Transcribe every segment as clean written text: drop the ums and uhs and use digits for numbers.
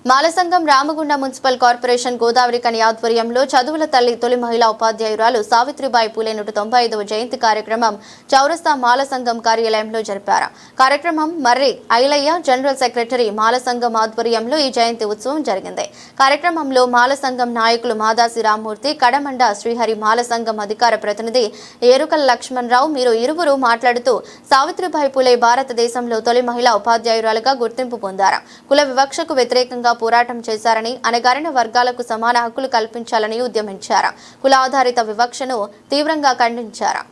మాలసంగం Ramagunda municipal corporation Godavari కని ఆధ్వర్యంలో చదువుల తల్లి తొలి మహిళా ఉపాధ్యాయురాలు సావిత్రిబాయి పూలే 195వ జయంతి కార్యక్రమం చౌరస్తా మాలసంగం కార్యాలయంలో జరిపారు. కార్యక్రమం మర్రి ఐలయ్య జనరల్ సెక్రటరీ మాలసంగం ఆధ్వర్యంలో ఈ జయంతి ఉత్సవం జరిగింది. కార్యక్రమంలో మాలసంగం నాయకులు మాదాసి రామ్మూర్తి, కడమండ శ్రీహరి, మాలసంగం అధికార ప్రతినిధి ఏరుకల లక్ష్మణరావు మీరు ఇరువురు మాట్లాడుతూ సావిత్రిబాయి పూలే భారతదేశంలో తొలి మహిళా ఉపాధ్యాయురాలుగా గుర్తింపు పొందారు. కుల వివక్షకు వ్యతిరేకంగా పోరాటం చేశారని, అణగారిన వర్గాలకు సమాన హక్కులు కల్పించాలని ఉద్యమించారు. కుల ఆధారిత వివక్షను తీవ్రంగా ఖండించారు.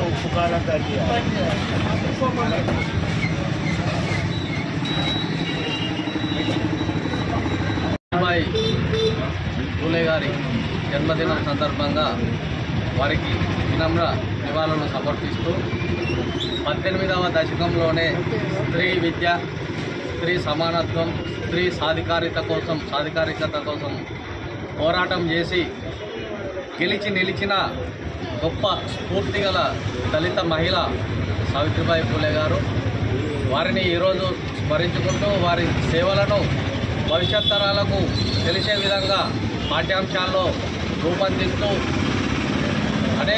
ఉప్పు కారం పూలే గారి జన్మదినం సందర్భంగా వారికి వినమ్ర నివాళులను సమర్పిస్తూ 18వ దశకంలోనే స్త్రీ విద్య, స్త్రీ సమానత్వం, స్త్రీ సాధికారికత కోసం పోరాటం చేసి గెలిచి నిలిచిన గొప్ప స్ఫూర్తి గల దళిత మహిళ సావిత్రిబాయి పూలే గారు. వారిని ఈరోజు స్మరించుకుంటూ వారి సేవలను భవిష్యత్ తరాలకు తెలిసే విధంగా పాఠ్యాంశాల్లో రూపొందిస్తూ అనేక